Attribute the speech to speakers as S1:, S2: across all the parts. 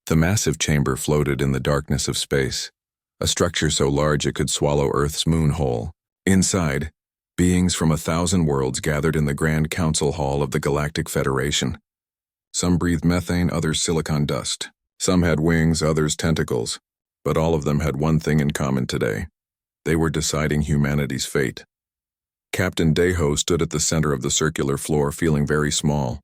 S1: The massive chamber floated in the darkness of space, a structure so large it could swallow Earth's moon whole. Inside, beings from 1,000 worlds gathered in the Grand Council Hall of the Galactic Federation. Some breathed methane, others silicon dust. Some had wings, others tentacles. But all of them had one thing in common today. They were deciding humanity's fate. Captain Deho stood at the center of the circular floor, feeling very small.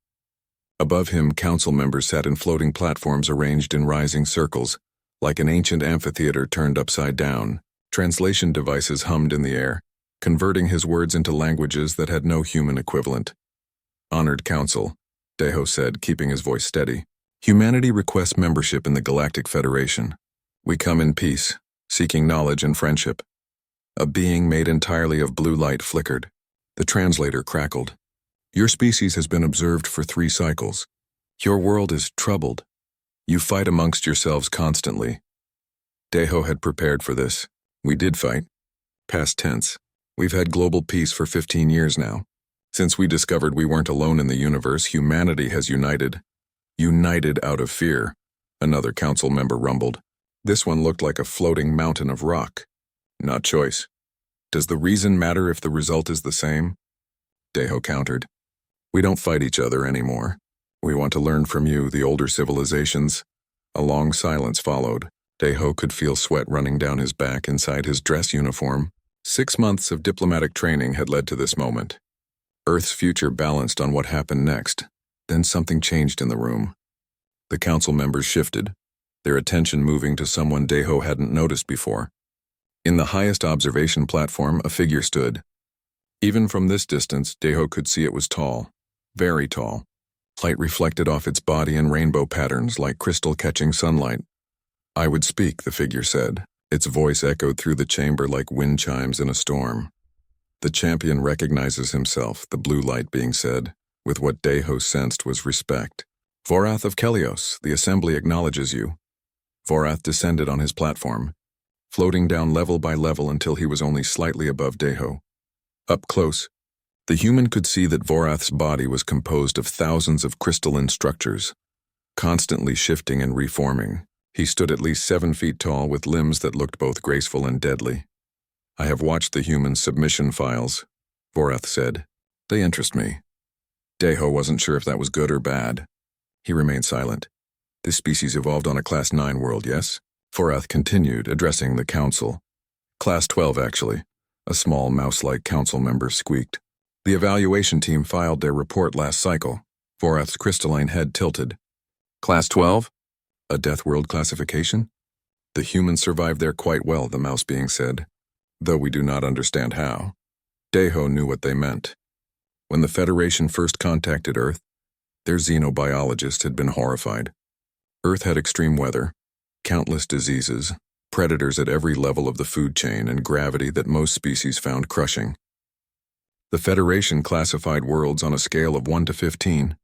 S1: Above him, council members sat in floating platforms arranged in rising circles, like an ancient amphitheater turned upside down. Translation devices hummed in the air, converting his words into languages that had no human equivalent. "Honored Council," Deho said, keeping his voice steady. "Humanity requests membership in the Galactic Federation. We come in peace, seeking knowledge and friendship." A being made entirely of blue light flickered. The translator crackled. "Your species has been observed for 3 cycles. Your world is troubled. You fight amongst yourselves constantly." Deho had prepared for this. "We did fight. Past tense. We've had global peace for 15 years now. Since we discovered we weren't alone in the universe, humanity has united. United out of fear," another council member rumbled. This one looked like a floating mountain of rock. "Not choice. Does the reason matter if the result is the same?" Deho countered. "We don't fight each other anymore. We want to learn from you, the older civilizations." A long silence followed. Deho could feel sweat running down his back inside his dress uniform. 6 months of diplomatic training had led to this moment. Earth's future balanced on what happened next. Then something changed in the room. The council members shifted, their attention moving to someone Deho hadn't noticed before. In the highest observation platform, a figure stood. Even from this distance, Deho could see it was tall, very tall. Light reflected off its body in rainbow patterns like crystal catching sunlight. "I would speak," the figure said. Its voice echoed through the chamber like wind chimes in a storm. "The champion recognizes himself," the blue light being said, with what Deho sensed was respect. "Vorath of Kelios, the assembly acknowledges you." Vorath descended on his platform, floating down level by level until he was only slightly above Deho. Up close, the human could see that Vorath's body was composed of thousands of crystalline structures, constantly shifting and reforming. He stood at least 7 feet tall with limbs that looked both graceful and deadly. "I have watched the human submission files," Vorath said. "They interest me." Deho wasn't sure if that was good or bad. He remained silent. "This species evolved on a Class 9 world, yes?" Vorath continued, addressing the council. "Class 12, actually," a small mouse-like council member squeaked. "The evaluation team filed their report last cycle." Vorath's crystalline head tilted. "Class 12? A Death World classification?" "The humans survived there quite well," the mouse being said, "though we do not understand how." Deho knew what they meant. When the Federation first contacted Earth, their xenobiologist had been horrified. Earth had extreme weather, countless diseases, predators at every level of the food chain, and gravity that most species found crushing. The Federation classified worlds on a scale of 1 to 15,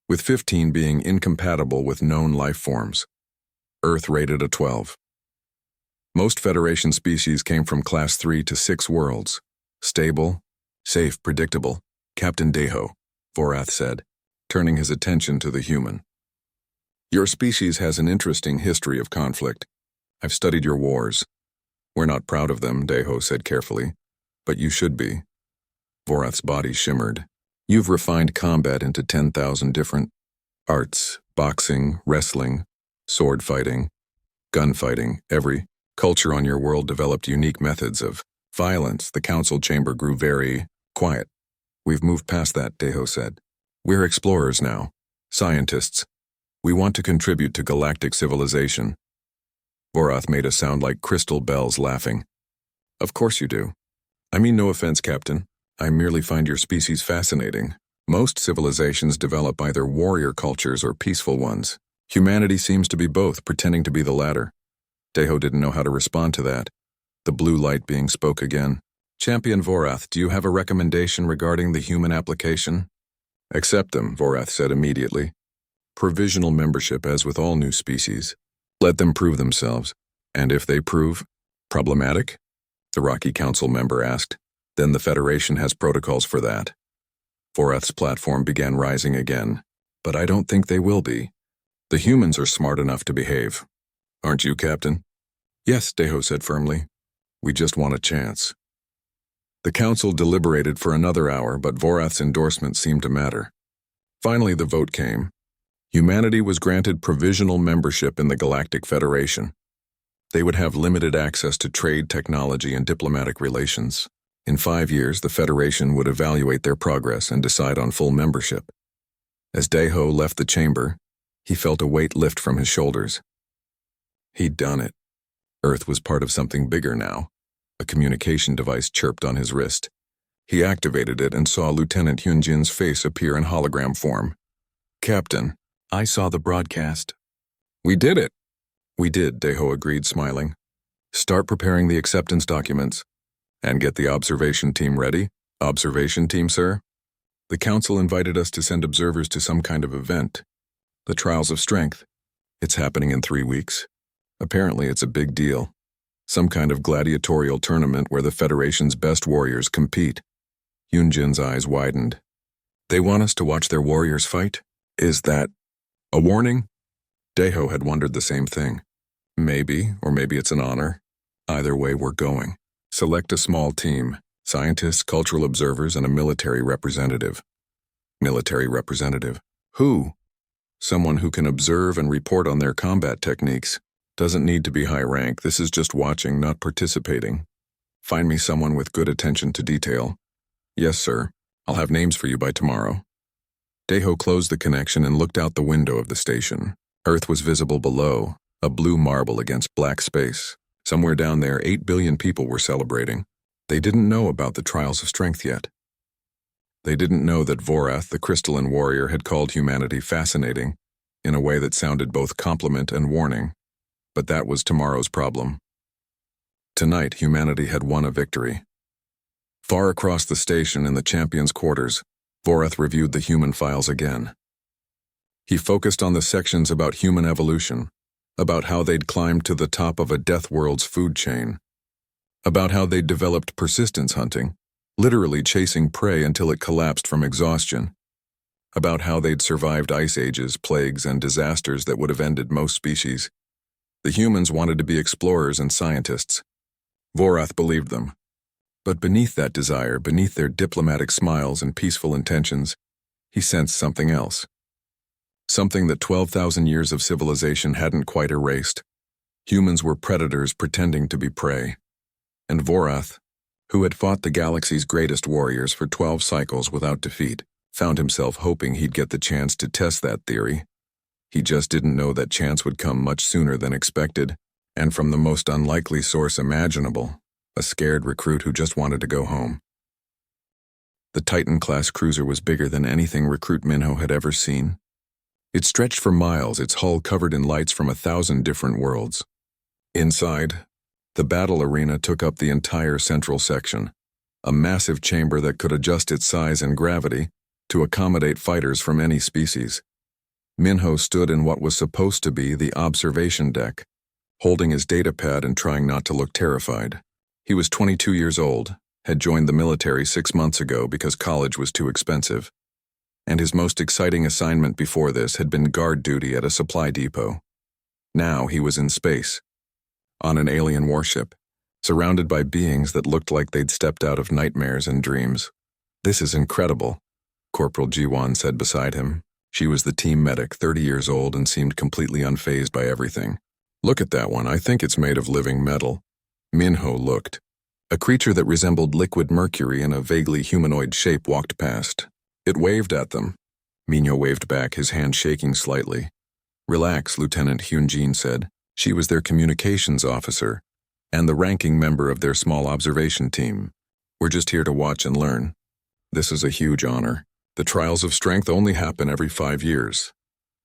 S1: with 15 being incompatible with known life forms. Earth rated a 12. Most Federation species came from Class 3 to 6 worlds. "Stable, safe, predictable, Captain Deho," Vorath said, turning his attention to the human. "Your species has an interesting history of conflict. I've studied your wars. We're not proud of them," Deho said carefully, "but you should be." Vorath's body shimmered. "You've refined combat into 10,000 different arts: boxing, wrestling, sword fighting, gunfighting. Every culture on your world developed unique methods of violence." The council chamber grew very quiet. "We've moved past that," Deho said. "We're explorers now, scientists. We want to contribute to galactic civilization." Vorath made a sound like crystal bells, laughing. "Of course you do. I mean no offense, Captain. I merely find your species fascinating. Most civilizations develop either warrior cultures or peaceful ones. Humanity seems to be both, pretending to be the latter." Deho didn't know how to respond to that. The blue light being spoke again. "Champion Vorath, do you have a recommendation regarding the human application?" "Accept them," Vorath said immediately. "Provisional membership, as with all new species. Let them prove themselves. And if they prove problematic?" the Rocky Council member asked. "Then the Federation has protocols for that." Vorath's platform began rising again. "But I don't think they will be." The humans are smart enough to behave. Aren't you, Captain? Yes, Deho said firmly. We just want a chance. The council deliberated for another hour, but Vorath's endorsement seemed to matter. Finally, the vote came. Humanity was granted provisional membership in the Galactic Federation. They would have limited access to trade, technology, and diplomatic relations. In 5 years, the Federation would evaluate their progress and decide on full membership. As Deho left the chamber, he felt a weight lift from his shoulders. He'd done it. Earth was part of something bigger now. A communication device chirped on his wrist. He activated it and saw Lieutenant Hyunjin's face appear in hologram form. Captain, I saw the broadcast. We did it. We did, Deho agreed, smiling. Start preparing the acceptance documents. And get the observation team ready. Observation team, sir? The council invited us to send observers to some kind of event. The Trials of Strength. It's happening in 3 weeks. Apparently it's a big deal. Some kind of gladiatorial tournament where the Federation's best warriors compete. Hyunjin's eyes widened. They want us to watch their warriors fight? Is that a warning? Deho had wondered the same thing. Maybe, or maybe it's an honor. Either way, we're going. Select a small team, scientists, cultural observers, and a military representative. Military representative? Who? Someone who can observe and report on their combat techniques. Doesn't need to be high rank, this is just watching, not participating. Find me someone with good attention to detail. Yes, sir. I'll have names for you by tomorrow. Deho closed the connection and looked out the window of the station. Earth was visible below, a blue marble against black space. Somewhere down there, 8 billion people were celebrating. They didn't know about the Trials of Strength yet. They didn't know that Vorath, the crystalline warrior, had called humanity fascinating, in a way that sounded both compliment and warning. But that was tomorrow's problem. Tonight, humanity had won a victory. Far across the station in the champion's quarters, Vorath reviewed the human files again. He focused on the sections about human evolution, about how they'd climbed to the top of a death world's food chain, about how they'd developed persistence hunting, literally chasing prey until it collapsed from exhaustion, about how they'd survived ice ages, plagues, and disasters that would have ended most species. The humans wanted to be explorers and scientists. Vorath believed them. But beneath that desire, beneath their diplomatic smiles and peaceful intentions, he sensed something else. Something that 12,000 years of civilization hadn't quite erased. Humans were predators pretending to be prey. And Vorath, who had fought the galaxy's greatest warriors for 12 cycles without defeat, found himself hoping he'd get the chance to test that theory. He just didn't know that chance would come much sooner than expected, and from the most unlikely source imaginable, a scared recruit who just wanted to go home. The Titan-class cruiser was bigger than anything Recruit Minho had ever seen. It stretched for miles, its hull covered in lights from 1,000 different worlds. Inside, the battle arena took up the entire central section, a massive chamber that could adjust its size and gravity to accommodate fighters from any species. Minho stood in what was supposed to be the observation deck, holding his datapad and trying not to look terrified. He was 22 years old, had joined the military 6 months ago because college was too expensive, and his most exciting assignment before this had been guard duty at a supply depot. Now he was in space, on an alien warship, surrounded by beings that looked like they'd stepped out of nightmares and dreams. This is incredible, Corporal Jiwon said beside him. She was the team medic, 30 years old, and seemed completely unfazed by everything. Look at that one, I think it's made of living metal. Minho looked. A creature that resembled liquid mercury in a vaguely humanoid shape walked past. It waved at them. Minho waved back, his hand shaking slightly. Relax, Lieutenant Hyunjin said. She was their communications officer, and the ranking member of their small observation team. We're just here to watch and learn. This is a huge honor. The Trials of Strength only happen every 5 years.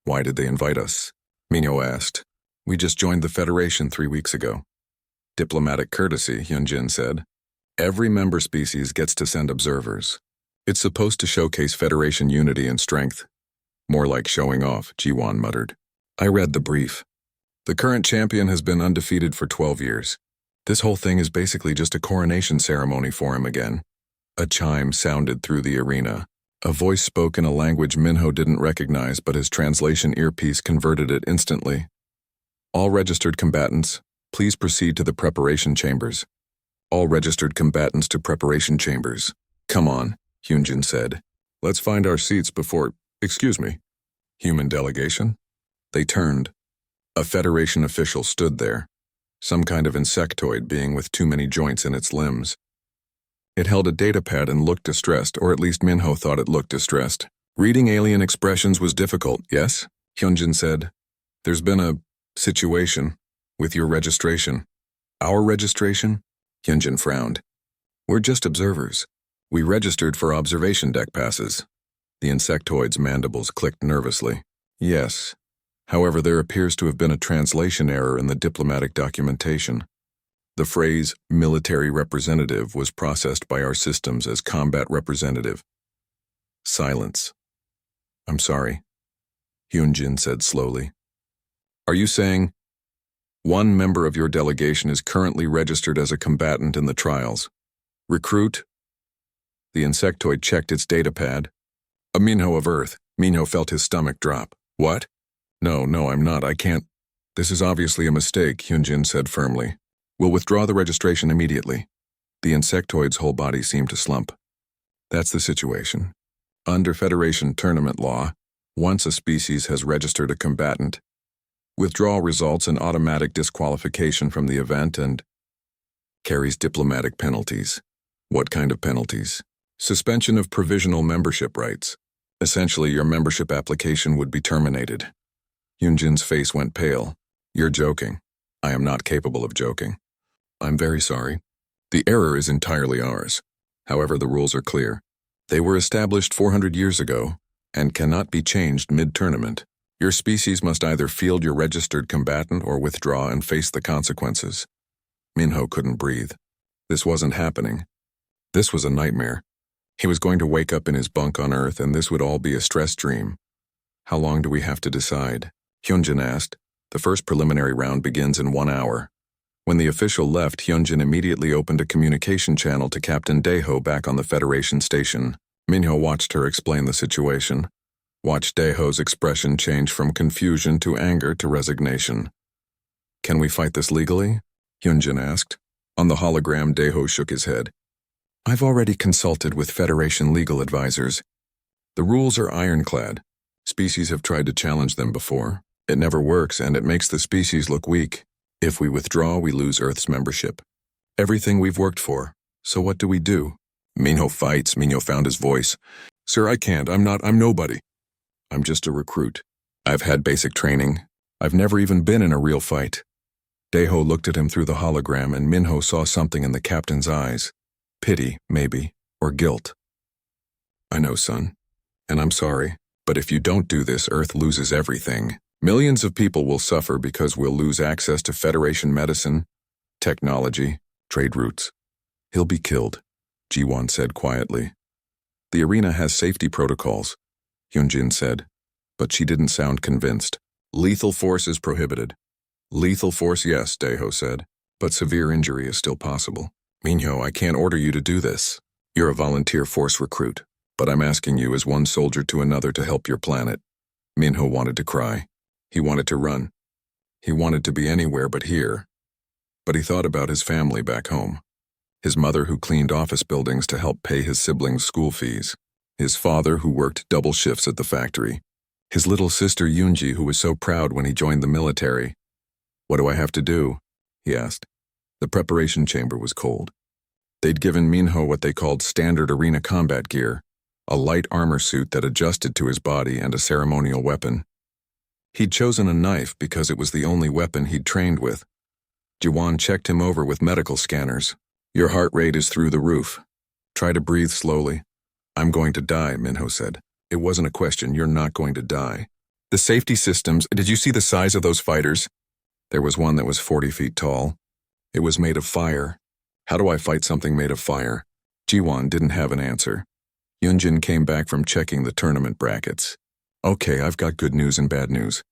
S1: Why did they invite us? Minho asked. We just joined the Federation 3 weeks ago. Diplomatic courtesy, Hyunjin said. Every member species gets to send observers. It's supposed to showcase Federation unity and strength. More like showing off, Jiwon muttered. I read the brief. The current champion has been undefeated for 12 years. This whole thing is basically just a coronation ceremony for him again. A chime sounded through the arena. A voice spoke in a language Minho didn't recognize, but his translation earpiece converted it instantly. All registered combatants, please proceed to the preparation chambers. All registered combatants to preparation chambers. Come on, Hyunjin said. Let's find our seats before— Excuse me. Human delegation? They turned. A Federation official stood there, some kind of insectoid being with too many joints in its limbs. It held a datapad and looked distressed, or at least Minho thought it looked distressed. Reading alien expressions was difficult, yes? Hyunjin said. There's been a situation with your registration. Our registration? Hyunjin frowned. We're just observers. We registered for observation deck passes. The insectoid's mandibles clicked nervously. Yes. However, there appears to have been a translation error in the diplomatic documentation. The phrase military representative was processed by our systems as combat representative. Silence. I'm sorry, Hyunjin said slowly. Are you saying one member of your delegation is currently registered as a combatant in the trials? Recruit? The insectoid checked its datapad. A Minho of Earth. Minho felt his stomach drop. What? No, I'm not. I can't. This is obviously a mistake, Hyunjin said firmly. We'll withdraw the registration immediately. The insectoid's whole body seemed to slump. That's the situation. Under Federation tournament law, once a species has registered a combatant, withdrawal results in automatic disqualification from the event and carries diplomatic penalties. What kind of penalties? Suspension of provisional membership rights. Essentially, your membership application would be terminated. Hyunjin's face went pale. You're joking. I am not capable of joking. I'm very sorry. The error is entirely ours. However, the rules are clear. They were established 400 years ago and cannot be changed mid-tournament. Your species must either field your registered combatant or withdraw and face the consequences. Minho couldn't breathe. This wasn't happening. This was a nightmare. He was going to wake up in his bunk on Earth, and this would all be a stress dream. How long do we have to decide? Hyunjin asked. The first preliminary round begins in 1 hour. When the official left, Hyunjin immediately opened a communication channel to Captain Daeho back on the Federation station. Minho watched her explain the situation. Watched Daeho's expression change from confusion to anger to resignation. Can we fight this legally? Hyunjin asked. On the hologram, Daeho shook his head. I've already consulted with Federation legal advisors. The rules are ironclad. Species have tried to challenge them before. It never works, and it makes the species look weak. If we withdraw, we lose Earth's membership. Everything we've worked for. So what do we do? Minho fights. Minho found his voice. Sir, I can't. I'm nobody. I'm just a recruit. I've had basic training. I've never even been in a real fight. Daeho looked at him through the hologram, and Minho saw something in the captain's eyes. Pity, maybe, or guilt. I know, son, and I'm sorry, but if you don't do this, Earth loses everything. Millions of people will suffer because we'll lose access to Federation medicine, technology, trade routes. He'll be killed, Jiwon said quietly. The arena has safety protocols, Hyunjin said, but she didn't sound convinced. Lethal force is prohibited. Lethal force, yes, Daeho said, but severe injury is still possible. Minho, I can't order you to do this. You're a volunteer force recruit, but I'm asking you as one soldier to another to help your planet. Minho wanted to cry. He wanted to run. He wanted to be anywhere but here. But he thought about his family back home. His mother who cleaned office buildings to help pay his siblings' school fees. His father who worked double shifts at the factory. His little sister Yoonji who was so proud when he joined the military. What do I have to do? He asked. The preparation chamber was cold. They'd given Minho what they called standard arena combat gear, a light armor suit that adjusted to his body and a ceremonial weapon. He'd chosen a knife because it was the only weapon he'd trained with. Jiwon checked him over with medical scanners. Your heart rate is through the roof. Try to breathe slowly. I'm going to die, Minho said. It wasn't a question, you're not going to die. The safety systems, did you see the size of those fighters? There was one that was 40 feet tall. It was made of fire. How do I fight something made of fire? Jiwon didn't have an answer. Hyunjin came back from checking the tournament brackets. Okay, I've got good news and bad news.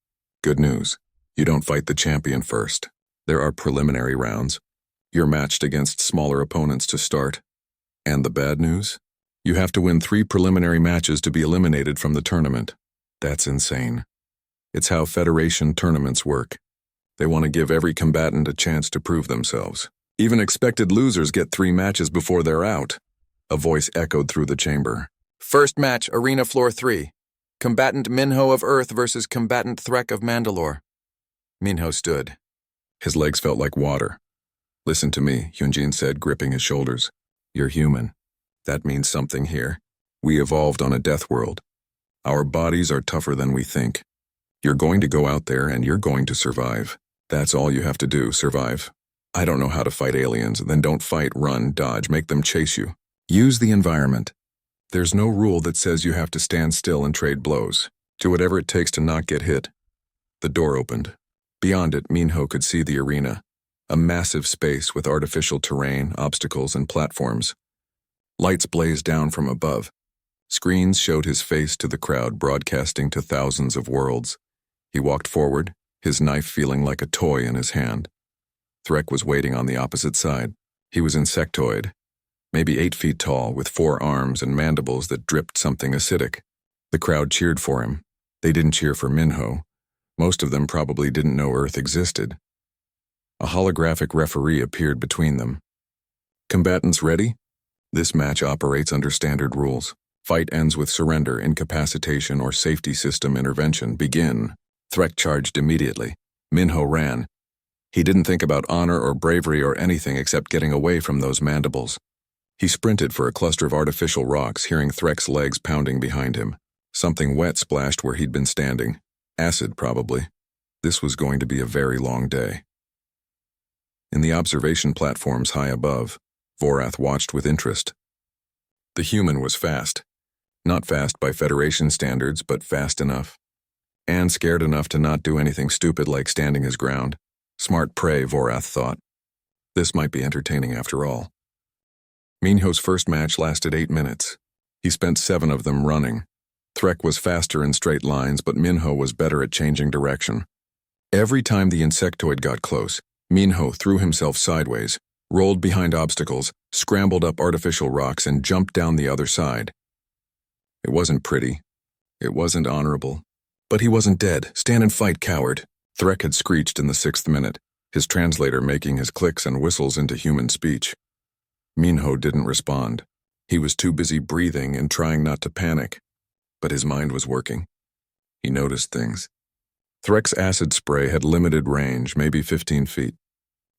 S1: Good news. You don't fight the champion first. There are preliminary rounds. You're matched against smaller opponents to start. And the bad news? You have to win 3 preliminary matches to be eliminated from the tournament. That's insane. It's how Federation tournaments work. They want to give every combatant a chance to prove themselves. Even expected losers get 3 matches before they're out. A voice echoed through the chamber.
S2: First match, Arena Floor 3. Combatant Minho of Earth versus Combatant Threk of Mandalore. Minho stood.
S1: His legs felt like water. Listen to me, Hyunjin said, gripping his shoulders. You're human. That means something here. We evolved on a death world. Our bodies are tougher than we think. You're going to go out there and you're going to survive. That's all you have to do, survive. I don't know how to fight aliens, then don't fight, run, dodge, make them chase you. Use the environment. There's no rule that says you have to stand still and trade blows. Do whatever it takes to not get hit. The door opened. Beyond it, Minho could see the arena, a massive space with artificial terrain, obstacles, and platforms. Lights blazed down from above. Screens showed his face to the crowd, broadcasting to thousands of worlds. He walked forward, his knife feeling like a toy in his hand. Threk was waiting on the opposite side. He was insectoid, maybe 8 feet tall, with 4 arms and mandibles that dripped something acidic. The crowd cheered for him. They didn't cheer for Minho. Most of them probably didn't know Earth existed. A holographic referee appeared between them. Combatants ready? This match operates under standard rules. Fight ends with surrender, incapacitation, or safety system intervention. Begin. Threk charged immediately. Minho ran. He didn't think about honor or bravery or anything except getting away from those mandibles. He sprinted for a cluster of artificial rocks, hearing Threk's legs pounding behind him. Something wet splashed where he'd been standing. Acid, probably. This was going to be a very long day. In the observation platforms high above, Vorath watched with interest. The human was fast. Not fast by Federation standards, but fast enough. And scared enough to not do anything stupid like standing his ground. Smart prey, Vorath thought. This might be entertaining after all. Minho's first match lasted 8 minutes. He spent 7 of them running. Threk was faster in straight lines, but Minho was better at changing direction. Every time the insectoid got close, Minho threw himself sideways, rolled behind obstacles, scrambled up artificial rocks, and jumped down the other side. It wasn't pretty. It wasn't honorable. But he wasn't dead. Stand and fight, coward. Threk had screeched in the 6th minute, his translator making his clicks and whistles into human speech. Minho didn't respond. He was too busy breathing and trying not to panic. But his mind was working. He noticed things. Threk's acid spray had limited range, maybe 15 feet.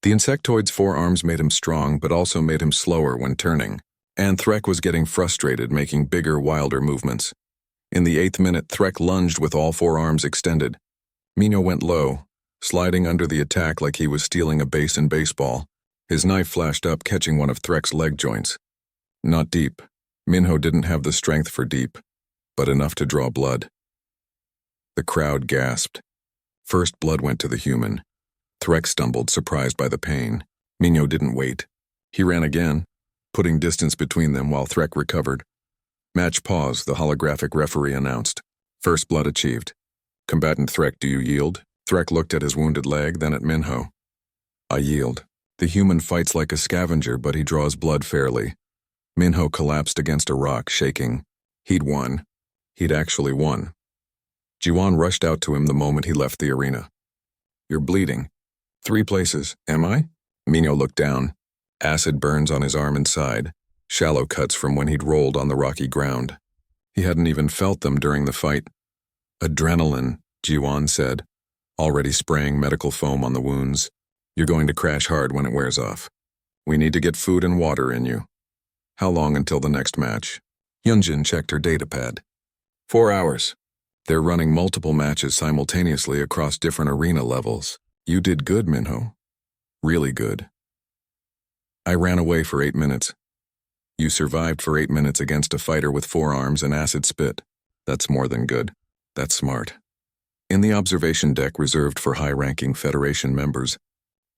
S1: The insectoid's 4 arms made him strong, but also made him slower when turning. And Threk was getting frustrated, making bigger, wilder movements. In the 8th minute, Threk lunged with all 4 arms extended. Minho went low, sliding under the attack like he was stealing a base in baseball. His knife flashed up, catching one of Threk's leg joints. Not deep. Minho didn't have the strength for deep, but enough to draw blood. The crowd gasped. First blood went to the human. Threk stumbled, surprised by the pain. Minho didn't wait. He ran again, putting distance between them while Threk recovered. Match pause, the holographic referee announced. First blood achieved. Combatant Threk, do you yield? Threk looked at his wounded leg, then at Minho. I yield. The human fights like a scavenger, but he draws blood fairly. Minho collapsed against a rock, shaking. He'd won. He'd actually won. Jiwan rushed out to him the moment he left the arena. You're bleeding. 3 places, am I? Minho looked down. Acid burns on his arm and side, shallow cuts from when he'd rolled on the rocky ground. He hadn't even felt them during the fight. Adrenaline, Jiwan said, already spraying medical foam on the wounds. You're going to crash hard when it wears off. We need to get food and water in you. How long until the next match? Hyunjin checked her datapad. 4 hours. They're running multiple matches simultaneously across different arena levels. You did good, Minho. Really good. I ran away for 8 minutes. You survived for 8 minutes against a fighter with 4 arms and acid spit. That's more than good. That's smart. In the observation deck reserved for high-ranking Federation members,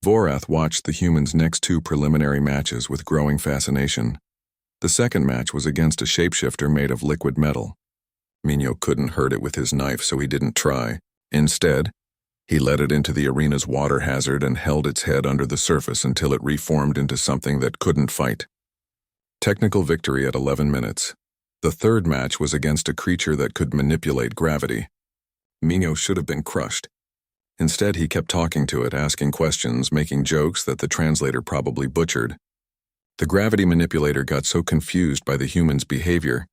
S1: Vorath watched the humans' next 2 preliminary matches with growing fascination. The second match was against a shapeshifter made of liquid metal. Minho couldn't hurt it with his knife, so he didn't try. Instead, he let it into the arena's water hazard and held its head under the surface until it reformed into something that couldn't fight. Technical victory at 11 minutes. The third match was against a creature that could manipulate gravity. Minho should have been crushed. Instead, he kept talking to it, asking questions, making jokes that the translator probably butchered. The gravity manipulator got so confused by the human's behavior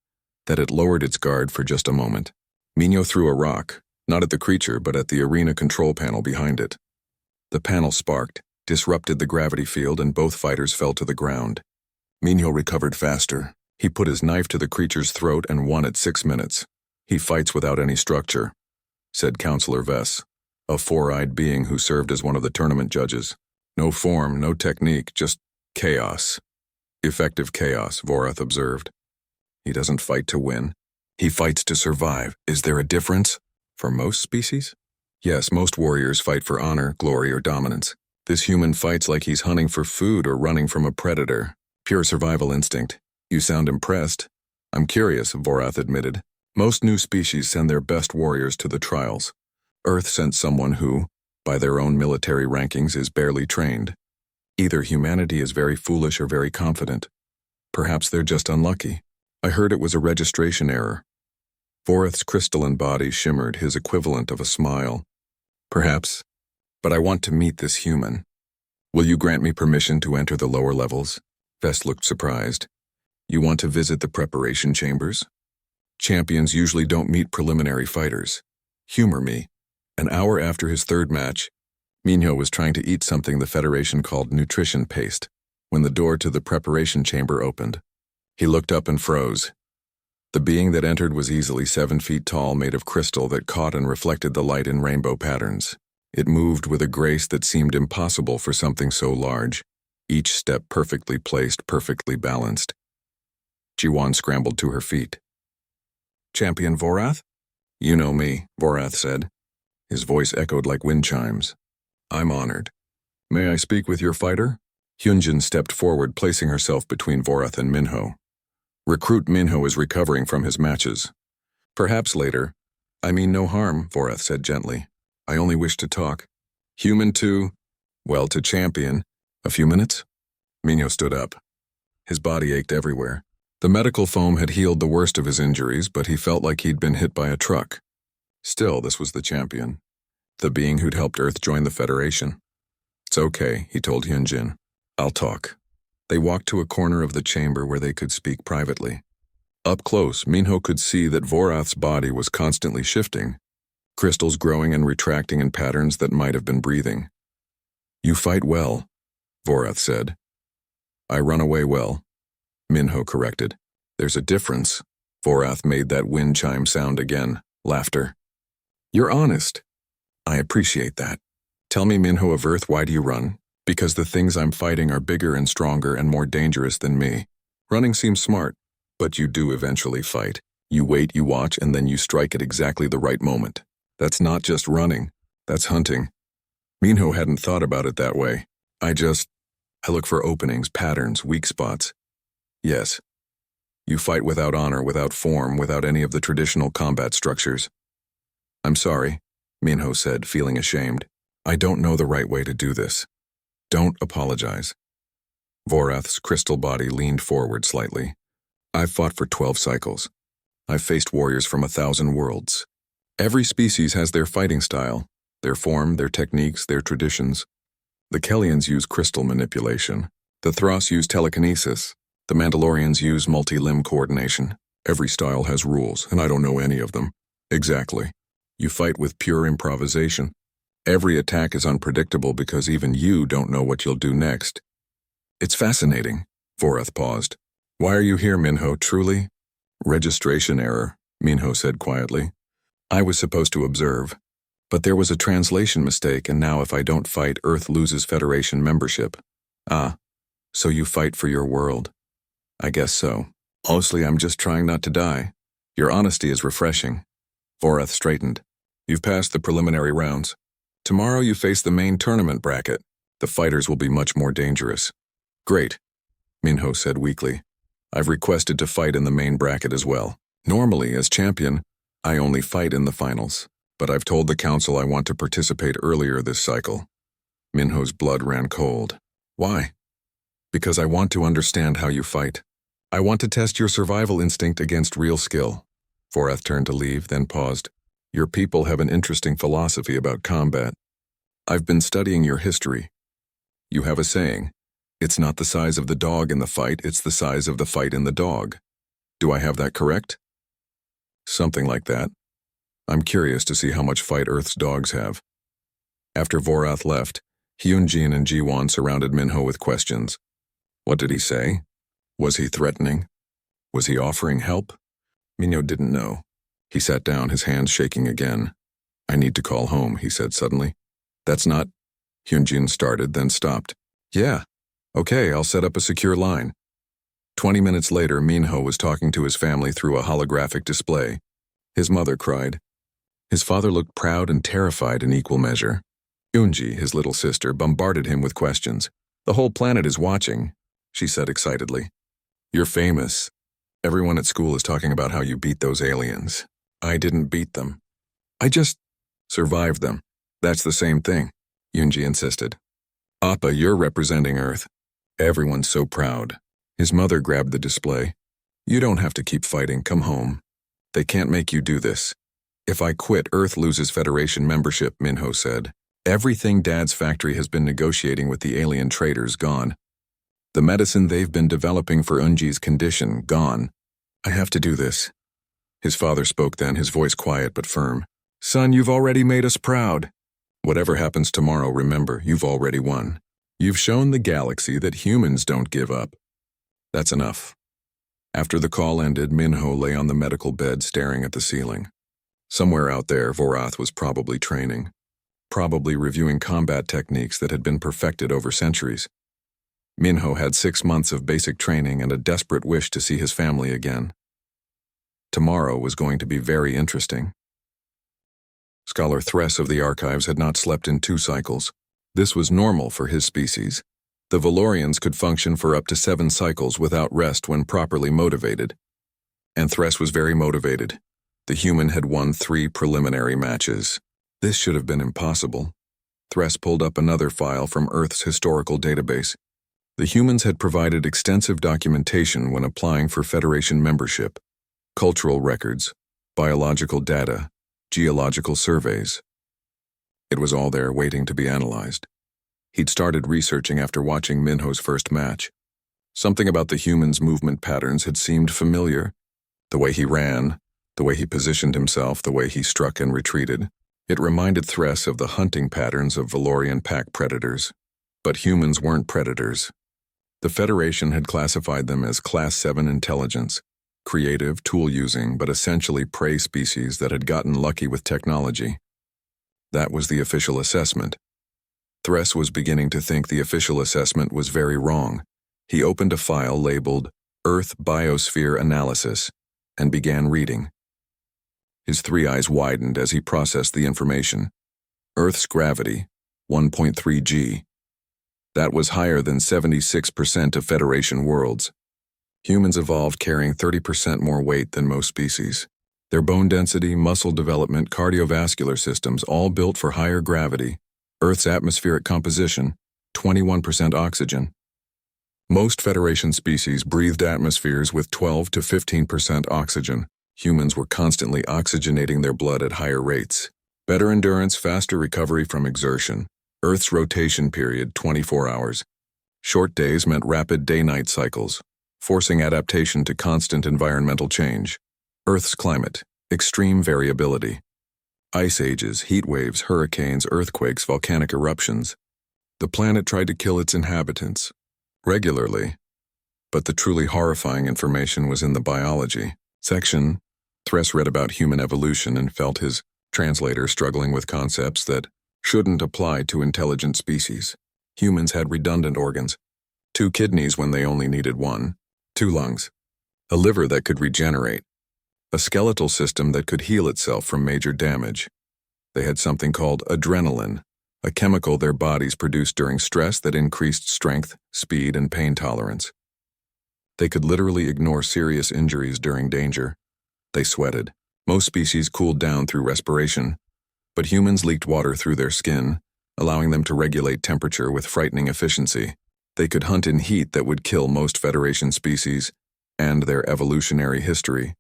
S1: that it lowered its guard for just a moment. Minho threw a rock, not at the creature but at the arena control panel behind it. The panel sparked, disrupted the gravity field, and both fighters fell to the ground. Minho recovered faster. He put his knife to the creature's throat and won at 6 minutes. "He fights without any structure," said Counselor Vess, a four-eyed being who served as one of the tournament judges. "No form, no technique, just chaos." "Effective chaos," Vorath observed. "He doesn't fight to win. He fights to survive. Is there a difference? For most species?" "Yes, most warriors fight for honor, glory, or dominance. This human fights like he's hunting for food or running from a predator. Pure survival instinct." "You sound impressed." "I'm curious," Vorath admitted. "Most new species send their best warriors to the trials. Earth sent someone who, by their own military rankings, is barely trained. Either humanity is very foolish or very confident. Perhaps they're just unlucky. I heard it was a registration error." Vorath's crystalline body shimmered, his equivalent of a smile. "Perhaps. But I want to meet this human. Will you grant me permission to enter the lower levels?" Vest looked surprised. "You want to visit the preparation chambers? Champions usually don't meet preliminary fighters. Humor me." An hour after his third match, Minho was trying to eat something the Federation called nutrition paste when the door to the preparation chamber opened. He looked up and froze. The being that entered was easily 7 feet tall, made of crystal that caught and reflected the light in rainbow patterns. It moved with a grace that seemed impossible for something so large, each step perfectly placed, perfectly balanced. Jiwan scrambled to her feet. "Champion Vorath?" "You know me," Vorath said. His voice echoed like wind chimes. "I'm honored. May I speak with your fighter?" Hyunjin stepped forward, placing herself between Vorath and Minho. "Recruit Minho is recovering from his matches. Perhaps later." "I mean no harm," Vorath said gently. "I only wish to talk. Human to, well, to champion. A few minutes?" Minho stood up. His body ached everywhere. The medical foam had healed the worst of his injuries, but he felt like he'd been hit by a truck. Still, this was the champion. The being who'd helped Earth join the Federation. "It's okay," he told Hyunjin. "I'll talk." They walked to a corner of the chamber where they could speak privately. Up close, Minho could see that Vorath's body was constantly shifting, crystals growing and retracting in patterns that might have been breathing. "You fight well," Vorath said. "I run away well," Minho corrected. "There's a difference." Vorath made that wind chime sound again. Laughter. "You're honest." "I appreciate that. Tell me, Minho of Earth, why do you run?" "Because the things I'm fighting are bigger and stronger and more dangerous than me. Running seems smart, but you do eventually fight. You wait, you watch, and then you strike at exactly the right moment. That's not just running. That's hunting." Minho hadn't thought about it that way. I look for openings, patterns, weak spots." "Yes. You fight without honor, without form, without any of the traditional combat structures." "I'm sorry," Minho said, feeling ashamed. "I don't know the right way to do this." "Don't apologize." Vorath's crystal body leaned forward slightly. "I've fought for 12 cycles. I've faced warriors from 1,000 worlds. Every species has their fighting style, their form, their techniques, their traditions. The Kellians use crystal manipulation. The Thras use telekinesis. The Mandalorians use multi-limb coordination. Every style has rules, and I don't know any of them." "Exactly. You fight with pure improvisation. Every attack is unpredictable because even you don't know what you'll do next." "It's fascinating." Vorath paused. "Why are you here, Minho, truly?" "Registration error," Minho said quietly. "I was supposed to observe. But there was a translation mistake, and now if I don't fight, Earth loses Federation membership." "Ah, so you fight for your world." "I guess so. Mostly I'm just trying not to die." "Your honesty is refreshing." Vorath straightened. "You've passed the preliminary rounds. Tomorrow you face the main tournament bracket. The fighters will be much more dangerous." "Great," Minho said weakly. "I've requested to fight in the main bracket as well. Normally, as champion, I only fight in the finals. But I've told the council I want to participate earlier this cycle." Minho's blood ran cold. "Why?" "Because I want to understand how you fight. I want to test your survival instinct against real skill. Vorath turned to leave, then paused. Your people have an interesting philosophy about combat. I've been studying your history. You have a saying, it's not the size of the dog in the fight, it's the size of the fight in the dog. Do I have that correct? Something like that. I'm curious to see how much fight Earth's dogs have. After Vorath left, Hyunjin and Jiwon surrounded Minho with questions. What did he say? Was he threatening? Was he offering help? Minho didn't know. He sat down, his hands shaking again. I need to call home, he said suddenly. That's not... Hyunjin started, then stopped. Yeah. Okay, I'll set up a secure line. 20 minutes later, Minho was talking to his family through a holographic display. His mother cried. His father looked proud and terrified in equal measure. Eunji, his little sister, bombarded him with questions. The whole planet is watching, she said excitedly. You're famous. Everyone at school is talking about how you beat those aliens. I didn't beat them. I just survived them. That's the same thing, Eunji insisted. Appa, you're representing Earth. Everyone's so proud. His mother grabbed the display. You don't have to keep fighting, come home. They can't make you do this. If I quit, Earth loses Federation membership, Minho said. Everything Dad's factory has been negotiating with the alien traders gone. The medicine they've been developing for Eunji's condition gone. I have to do this. His father spoke then, his voice quiet but firm. Son, you've already made us proud. Whatever happens tomorrow, remember, you've already won. You've shown the galaxy that humans don't give up. That's enough. After the call ended, Minho lay on the medical bed staring at the ceiling. Somewhere out there, Vorath was probably training. Probably reviewing combat techniques that had been perfected over centuries. Minho had 6 months of basic training and a desperate wish to see his family again. Tomorrow was going to be very interesting. Scholar Thress of the Archives had not slept in 2 cycles. This was normal for his species. The Valorians could function for up to 7 cycles without rest when properly motivated. And Thress was very motivated. The human had won 3 preliminary matches. This should have been impossible. Thress pulled up another file from Earth's historical database. The humans had provided extensive documentation when applying for Federation membership. Cultural records, biological data, geological surveys. It was all there waiting to be analyzed. He'd started researching after watching Minho's first match. Something about the human's movement patterns had seemed familiar. The way he ran, the way he positioned himself, the way he struck and retreated. It reminded Thress of the hunting patterns of Valorian pack predators. But humans weren't predators. The Federation had classified them as Class 7 intelligence, creative, tool-using, but essentially prey species that had gotten lucky with technology. That was the official assessment. Thress was beginning to think the official assessment was very wrong. He opened a file labeled Earth Biosphere Analysis and began reading. His 3 eyes widened as he processed the information. Earth's gravity, 1.3 g. That was higher than 76% of Federation worlds. Humans evolved carrying 30% more weight than most species. Their bone density, muscle development, cardiovascular systems all built for higher gravity. Earth's atmospheric composition, 21% oxygen. Most Federation species breathed atmospheres with 12 to 15% oxygen. Humans were constantly oxygenating their blood at higher rates. Better endurance, faster recovery from exertion. Earth's rotation period, 24 hours. Short days meant rapid day-night cycles, forcing adaptation to constant environmental change. Earth's climate, extreme variability. Ice ages, heat waves, hurricanes, earthquakes, volcanic eruptions. The planet tried to kill its inhabitants, regularly. But the truly horrifying information was in the biology section. Thress read about human evolution and felt his translator struggling with concepts that shouldn't apply to intelligent species. Humans had redundant organs. 2 kidneys when they only needed 1. 2 lungs. A liver that could regenerate. A skeletal system that could heal itself from major damage. They had something called adrenaline, a chemical their bodies produced during stress that increased strength, speed, and pain tolerance. They could literally ignore serious injuries during danger. They sweated. Most species cooled down through respiration, but humans leaked water through their skin, allowing them to regulate temperature with frightening efficiency. They could hunt in heat that would kill most Federation species. and their evolutionary history.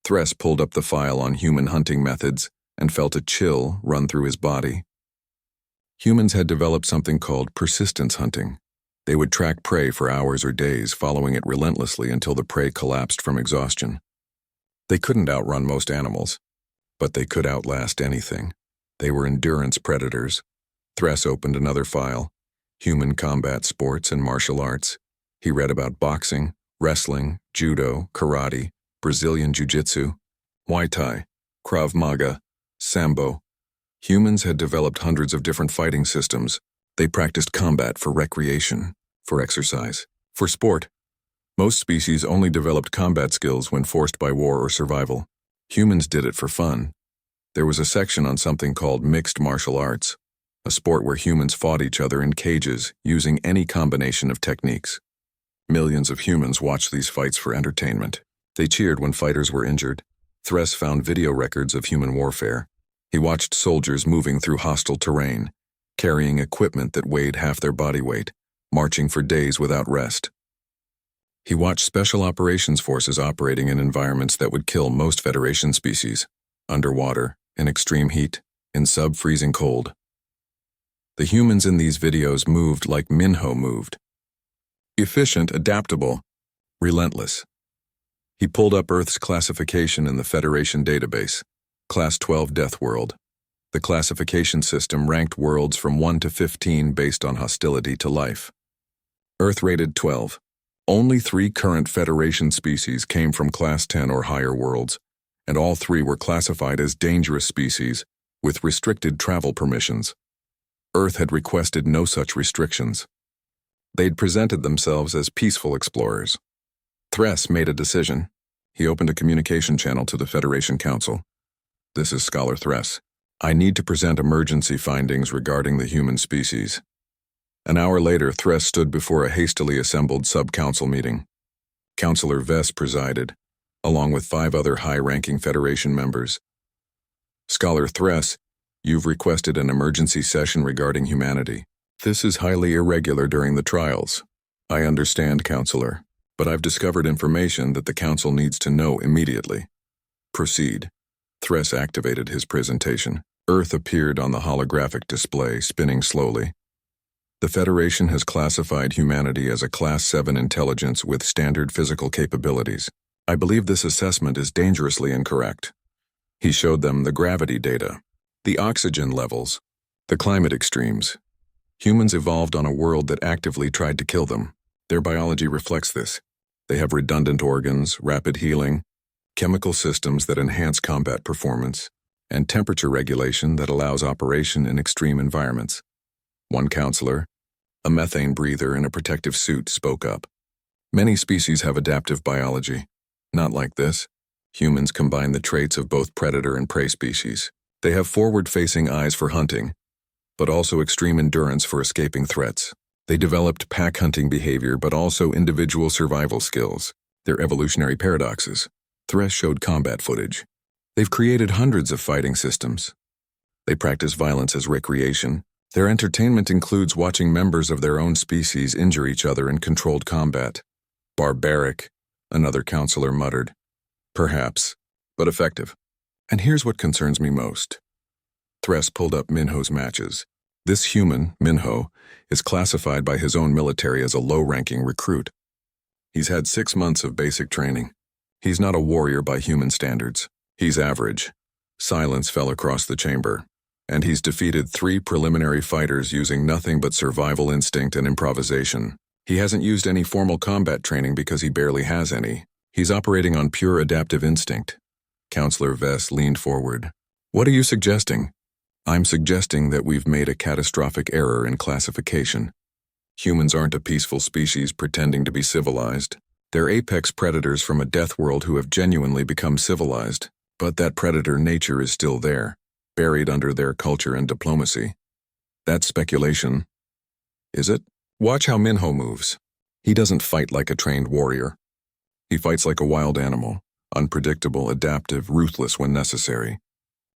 S1: Thress pulled up the file on human hunting methods and felt a chill run through his body. Humans had developed something called persistence hunting. They would track prey for hours or days, following it relentlessly until the prey collapsed from exhaustion. They couldn't outrun most animals, but they could outlast anything. They were endurance predators. Thress opened another file, Human Combat Sports and Martial Arts. He read about boxing, wrestling, judo, karate, Brazilian jiu-jitsu, Muay Thai, Krav Maga, Sambo. Humans had developed hundreds of different fighting systems. They practiced combat for recreation, for exercise, for sport. Most species only developed combat skills when forced by war or survival. Humans did it for fun. There was a section on something called mixed martial arts, a sport where humans fought each other in cages using any combination of techniques. Millions of humans watched these fights for entertainment. They cheered when fighters were injured. Thress found video records of human warfare. He watched soldiers moving through hostile terrain, carrying equipment that weighed half their body weight, marching for days without rest. He watched special operations forces operating in environments that would kill most Federation species, underwater, in extreme heat, in sub-freezing cold. The humans in these videos moved like Minho moved. Efficient, adaptable, relentless. He pulled up Earth's classification in the Federation database, Class 12 Death World. The classification system ranked worlds from 1 to 15 based on hostility to life. Earth rated 12. Only 3 current Federation species came from Class 10 or higher worlds, and all 3 were classified as dangerous species with restricted travel permissions. Earth had requested no such restrictions. They'd presented themselves as peaceful explorers. Thress made a decision. He opened a communication channel to the Federation Council. "This is Scholar Thress. I need to present emergency findings regarding the human species." An hour later, Thress stood before a hastily assembled sub-council meeting. Councillor Vess presided, along with 5 other high-ranking Federation members. "Scholar Thress, you've requested an emergency session regarding humanity. This is highly irregular during the trials. I understand, Councillor, but I've discovered information that the Council needs to know immediately." "Proceed." Thress activated his presentation. Earth appeared on the holographic display, spinning slowly. "The Federation has classified humanity as a Class 7 intelligence with standard physical capabilities. I believe this assessment is dangerously incorrect." He showed them the gravity data, the oxygen levels, the climate extremes. Humans evolved on a world that actively tried to kill them. Their biology reflects this. They have redundant organs, rapid healing, chemical systems that enhance combat performance, and temperature regulation that allows operation in extreme environments. One counselor, a methane breather in a protective suit, spoke up. "Many species have adaptive biology. Not like this. Humans combine the traits of both predator and prey species. They have forward-facing eyes for hunting, but also extreme endurance for escaping threats. They developed pack-hunting behavior but also individual survival skills. Their evolutionary paradoxes." Thress showed combat footage. "They've created hundreds of fighting systems. They practice violence as recreation. Their entertainment includes watching members of their own species injure each other in controlled combat." "Barbaric," another counselor muttered. "Perhaps, but effective. And here's what concerns me most." Thress pulled up Minho's matches. This human, Minho, is classified by his own military as a low-ranking recruit. He's had 6 months of basic training. He's not a warrior by human standards. He's average. Silence fell across the chamber. And he's defeated 3 preliminary fighters using nothing but survival instinct and improvisation. He hasn't used any formal combat training because he barely has any. He's operating on pure adaptive instinct. Counselor Vess leaned forward. "What are you suggesting?" "I'm suggesting that we've made a catastrophic error in classification. Humans aren't a peaceful species pretending to be civilized. They're apex predators from a death world who have genuinely become civilized, but that predator nature is still there, buried under their culture and diplomacy. That's speculation." "Is it? Watch how Minho moves. He doesn't fight like a trained warrior. He fights like a wild animal, unpredictable, adaptive, ruthless when necessary.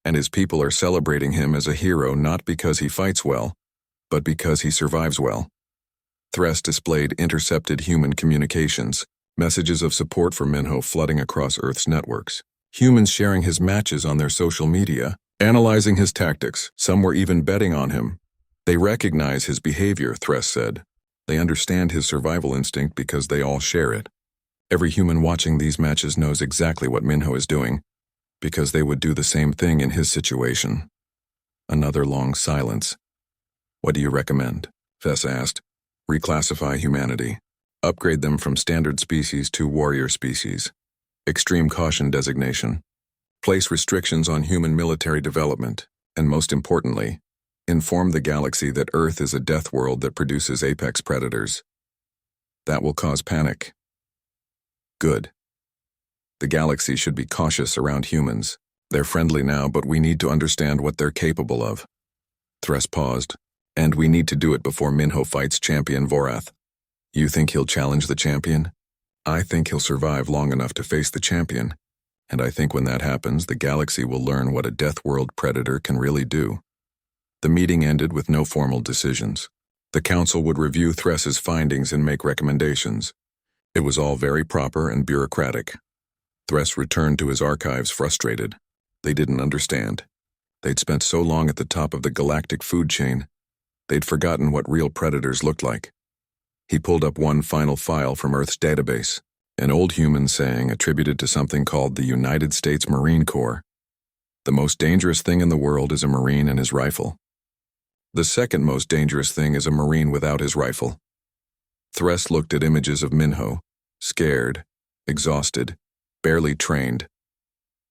S1: And his people are celebrating him as a hero not because he fights well, but because he survives well." Thress displayed intercepted human communications, Messages of support for Minho flooding across Earth's networks. Humans sharing his matches on their social media, analyzing his tactics. Some were even betting on him. They recognize his behavior, Thress said. They understand his survival instinct because they all share it. Every human watching these matches knows exactly what Minho is doing, because they would do the same thing in his situation. Another long silence. What do you recommend? Fess asked. Reclassify humanity. Upgrade them from standard species to warrior species. Extreme caution designation. Place restrictions on human military development, and most importantly, inform the galaxy that Earth is a death world that produces apex predators. That will cause panic. Good. The galaxy should be cautious around humans. They're friendly now, but we need to understand what they're capable of. Thress paused. And we need to do it before Minho fights Champion Vorath. You think he'll challenge the champion? I think he'll survive long enough to face the champion. And I think when that happens, the galaxy will learn what a death world predator can really do. The meeting ended with no formal decisions. The council would review Thress's findings and make recommendations. It was all very proper and bureaucratic. Thress returned to his archives frustrated. They didn't understand. They'd spent so long at the top of the galactic food chain, they'd forgotten what real predators looked like. He pulled up one final file from Earth's database, an old human saying attributed to something called the United States Marine Corps. The most dangerous thing in the world is a Marine and his rifle. The second most dangerous thing is a Marine without his rifle. Thress looked at images of Minho, scared, exhausted, barely trained.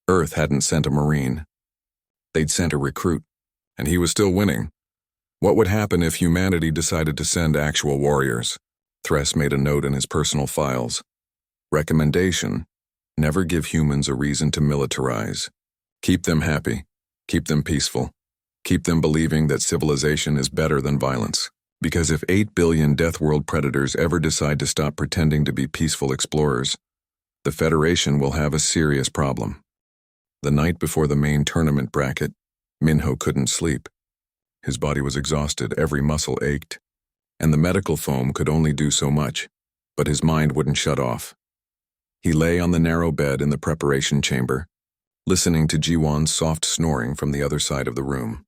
S1: Earth hadn't sent a Marine. They'd sent a recruit, and he was still winning. What would happen if humanity decided to send actual warriors? Thress made a note in his personal files. Recommendation: never give humans a reason to militarize. Keep them happy. Keep them peaceful. Keep them believing that civilization is better than violence. Because if 8 billion Death World predators ever decide to stop pretending to be peaceful explorers, the Federation will have a serious problem. The night before the main tournament bracket, Minho couldn't sleep. His body was exhausted, every muscle ached, and the medical foam could only do so much, but his mind wouldn't shut off. He lay on the narrow bed in the preparation chamber, listening to Jiwon's soft snoring from the other side of the room.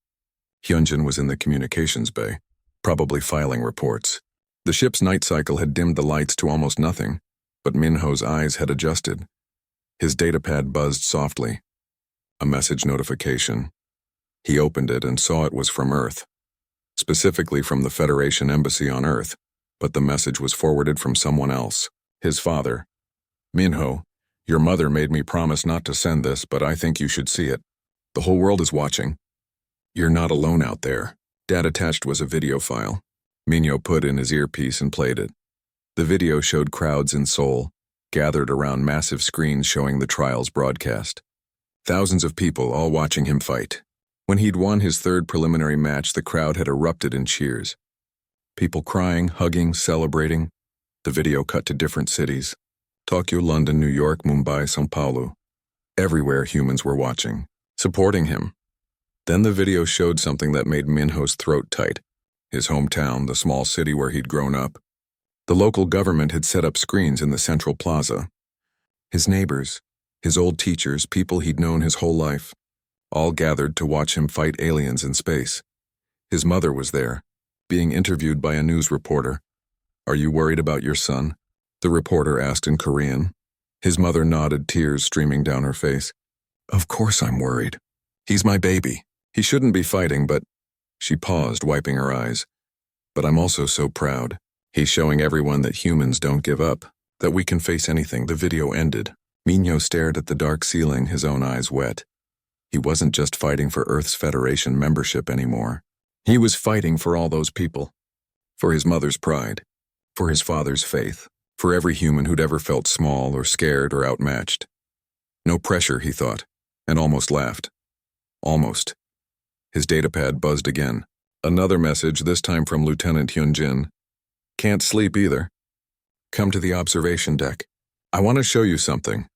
S1: Hyunjin was in the communications bay, probably filing reports. The ship's night cycle had dimmed the lights to almost nothing, but Minho's eyes had adjusted. His datapad buzzed softly. A message notification. He opened it and saw it was from Earth, specifically from the Federation Embassy on Earth, but the message was forwarded from someone else, his father. Minho, your mother made me promise not to send this, but I think you should see it. The whole world is watching. You're not alone out there. Dad attached was a video file. Minho put in his earpiece and played it. The video showed crowds in Seoul, gathered around massive screens showing the trials broadcast. Thousands of people all watching him fight. When he'd won his third preliminary match, the crowd had erupted in cheers. People crying, hugging, celebrating. The video cut to different cities. Tokyo, London, New York, Mumbai, São Paulo. Everywhere humans were watching, supporting him. Then the video showed something that made Minho's throat tight. His hometown, the small city where he'd grown up. The local government had set up screens in the central plaza. His neighbors, his old teachers, people he'd known his whole life, all gathered to watch him fight aliens in space. His mother was there, being interviewed by a news reporter. "Are you worried about your son?" the reporter asked in Korean. His mother nodded, tears streaming down her face. "Of course I'm worried. He's my baby. He shouldn't be fighting, but..." She paused, wiping her eyes. "But I'm also so proud. He's showing everyone that humans don't give up, that we can face anything." The video ended. Minho stared at the dark ceiling, his own eyes wet. He wasn't just fighting for Earth's Federation membership anymore. He was fighting for all those people. For his mother's pride. For his father's faith. For every human who'd ever felt small or scared or outmatched. No pressure, he thought, and almost laughed. Almost. His datapad buzzed again. Another message, this time from Lieutenant Hyunjin. "Can't sleep either. Come to the observation deck. I want to show you something."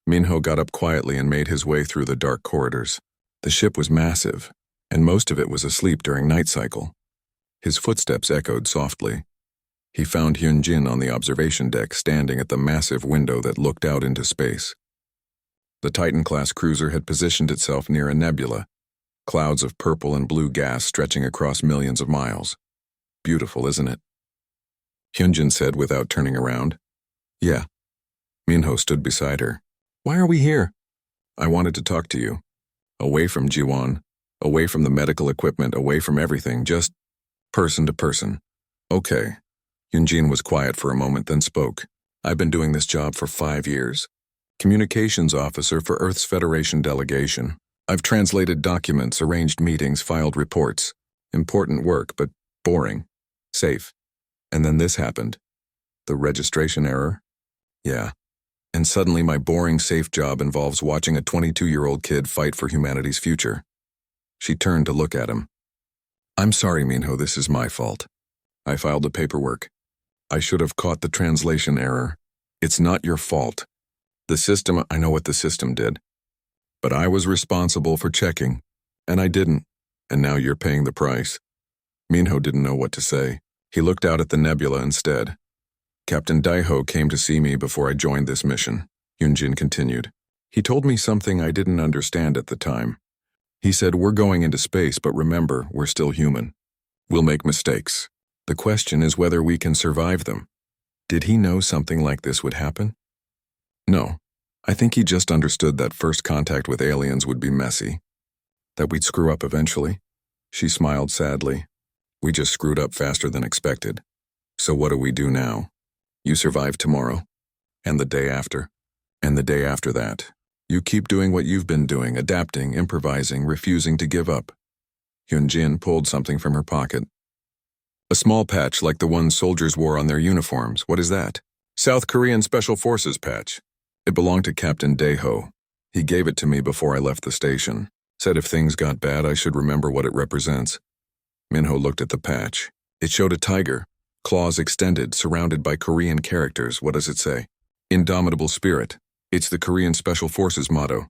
S1: Minho got up quietly and made his way through the dark corridors. The ship was massive, and most of it was asleep during night cycle. His footsteps echoed softly. He found Hyunjin on the observation deck standing at the massive window that looked out into space. The Titan-class cruiser had positioned itself near a nebula, clouds of purple and blue gas stretching across millions of miles. Beautiful, isn't it? Hyunjin said without turning around. Yeah. Minho stood beside her. Why are we here? I wanted to talk to you. Away from Jiwon, away from the medical equipment, away from everything, just person to person. Okay. Hyunjin was quiet for a moment, then spoke. I've been doing this job for 5 years. Communications officer for Earth's Federation delegation. I've translated documents, arranged meetings, filed reports. Important work, but boring. Safe. And then this happened. The registration error? Yeah. And suddenly my boring, safe job involves watching a 22-year-old kid fight for humanity's future. She turned to look at him. I'm sorry, Minho, this is my fault. I filed the paperwork. I should have caught the translation error. It's not your fault. The system, I know what the system did. But I was responsible for checking, and I didn't, and now you're paying the price. Minho didn't know what to say. He looked out at the nebula instead. Captain Daiho came to see me before I joined this mission, Hyunjin continued. He told me something I didn't understand at the time. He said, we're going into space, but remember, we're still human. We'll make mistakes. The question is whether we can survive them. Did he know something like this would happen? No. I think he just understood that first contact with aliens would be messy. That we'd screw up eventually. She smiled sadly. We just screwed up faster than expected. So what do we do now? You survive tomorrow. And the day after. And the day after that. You keep doing what you've been doing, adapting, improvising, refusing to give up. Hyunjin pulled something from her pocket. A small patch like the one soldiers wore on their uniforms. What is that? South Korean Special Forces patch. It belonged to Captain Daiho. He gave it to me before I left the station. Said if things got bad, I should remember what it represents. Minho looked at the patch. It showed a tiger, claws extended, surrounded by Korean characters. What does it say? Indomitable spirit. It's the Korean Special Forces motto.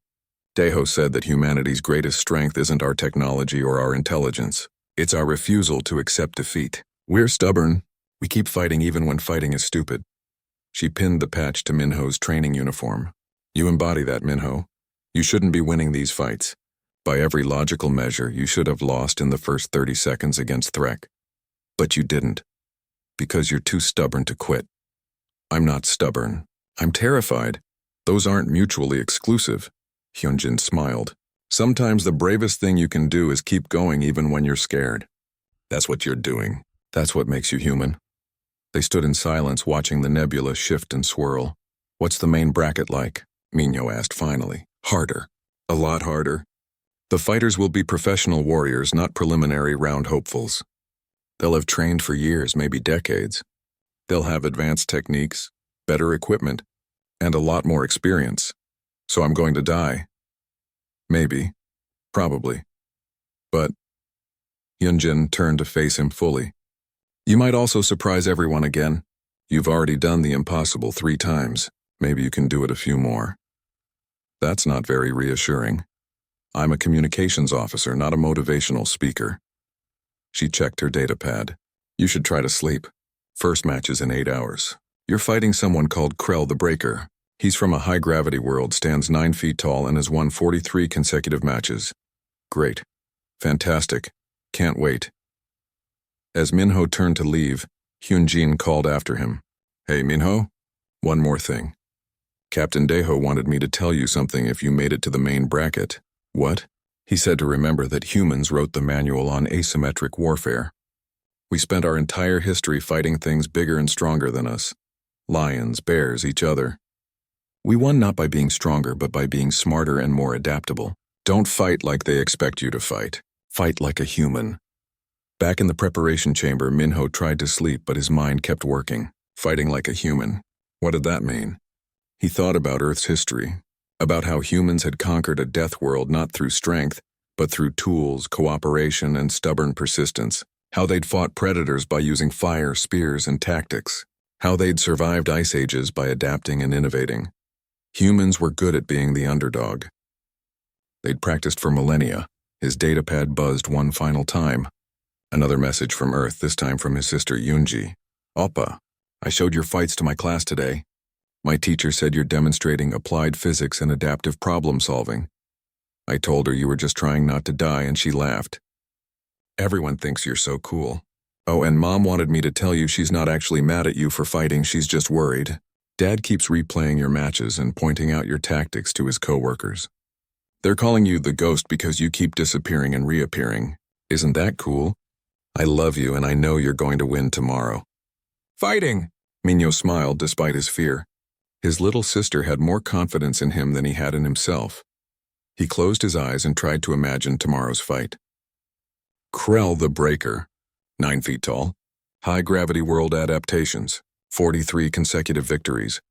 S1: Daiho said that humanity's greatest strength isn't our technology or our intelligence. It's our refusal to accept defeat. We're stubborn. We keep fighting even when fighting is stupid. She pinned the patch to Minho's training uniform. You embody that, Minho. You shouldn't be winning these fights. By every logical measure, you should have lost in the first 30 seconds against Threk. But you didn't. Because you're too stubborn to quit. I'm not stubborn. I'm terrified. Those aren't mutually exclusive. Hyunjin smiled. Sometimes the bravest thing you can do is keep going even when you're scared. That's what you're doing. That's what makes you human. They stood in silence watching the nebula shift and swirl. What's the main bracket like? Minho asked finally. Harder. A lot harder. The fighters will be professional warriors, not preliminary round hopefuls. They'll have trained for years, maybe decades. They'll have advanced techniques, better equipment, and a lot more experience. So I'm going to die. Maybe. Probably. But Hyunjin turned to face him fully. You might also surprise everyone again. You've already done the impossible 3 times. Maybe you can do it a few more. That's not very reassuring. I'm a communications officer, not a motivational speaker. She checked her data pad. You should try to sleep. First match is in 8 hours. You're fighting someone called Krell the Breaker. He's from a high-gravity world, stands 9 feet tall, and has won 43 consecutive matches. Great. Fantastic. Can't wait. As Minho turned to leave, Hyunjin called after him. Hey, Minho? One more thing. Captain Daiho wanted me to tell you something if you made it to the main bracket. What? He said to remember that humans wrote the manual on asymmetric warfare. We spent our entire history fighting things bigger and stronger than us. Lions, bears, each other. We won not by being stronger, but by being smarter and more adaptable. Don't fight like they expect you to fight. Fight like a human. Back in the preparation chamber, Minho tried to sleep, but his mind kept working, fighting like a human. What did that mean? He thought about Earth's history, about how humans had conquered a death world not through strength, but through tools, cooperation, and stubborn persistence. How they'd fought predators by using fire, spears, and tactics. How they'd survived ice ages by adapting and innovating. Humans were good at being the underdog. They'd practiced for millennia. His datapad buzzed one final time. Another message from Earth, this time from his sister Yoonji. Oppa, I showed your fights to my class today. My teacher said you're demonstrating applied physics and adaptive problem solving. I told her you were just trying not to die and she laughed. Everyone thinks you're so cool. Oh, and Mom wanted me to tell you she's not actually mad at you for fighting, she's just worried. Dad keeps replaying your matches and pointing out your tactics to his coworkers. They're calling you the ghost because you keep disappearing and reappearing. Isn't that cool? I love you and I know you're going to win tomorrow. Fighting! Minho smiled despite his fear. His little sister had more confidence in him than he had in himself. He closed his eyes and tried to imagine tomorrow's fight. Krell the Breaker, 9 feet tall, high-gravity world adaptations, 43 consecutive victories.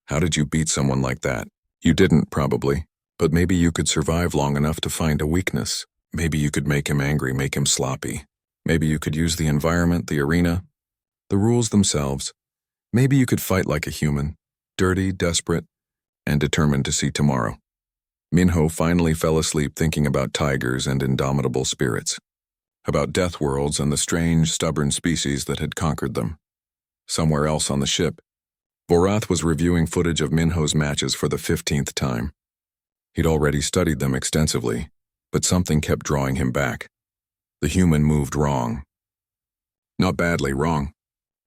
S1: How did you beat someone like that? You didn't, probably, but maybe you could survive long enough to find a weakness. Maybe you could make him angry, make him sloppy. Maybe you could use the environment, the arena, the rules themselves. Maybe you could fight like a human, dirty, desperate, and determined to see tomorrow. Minho finally fell asleep thinking about tigers and indomitable spirits, about death worlds and the strange, stubborn species that had conquered them. Somewhere else on the ship, Vorath was reviewing footage of Minho's matches for the 15th time. He'd already studied them extensively, but something kept drawing him back. The human moved wrong. Not badly wrong.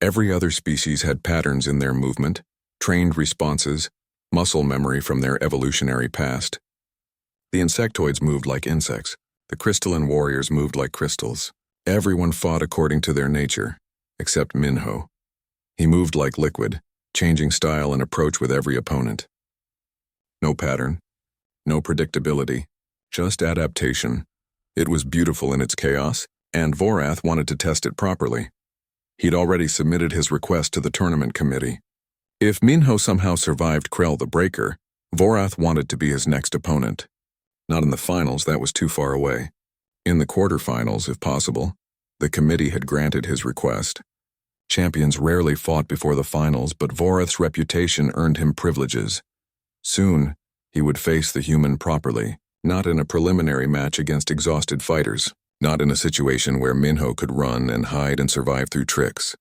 S1: Every other species had patterns in their movement, trained responses, muscle memory from their evolutionary past. The insectoids moved like insects. The crystalline warriors moved like crystals. Everyone fought according to their nature, except Minho. He moved like liquid, changing style and approach with every opponent. No pattern, no predictability, just adaptation. It was beautiful in its chaos, and Vorath wanted to test it properly. He'd already submitted his request to the tournament committee. If Minho somehow survived Krell the Breaker, Vorath wanted to be his next opponent. Not in the finals, that was too far away. In the quarterfinals, if possible. The committee had granted his request. Champions rarely fought before the finals, but Vorath's reputation earned him privileges. Soon, he would face the human properly, not in a preliminary match against exhausted fighters, not in a situation where Minho could run and hide and survive through tricks.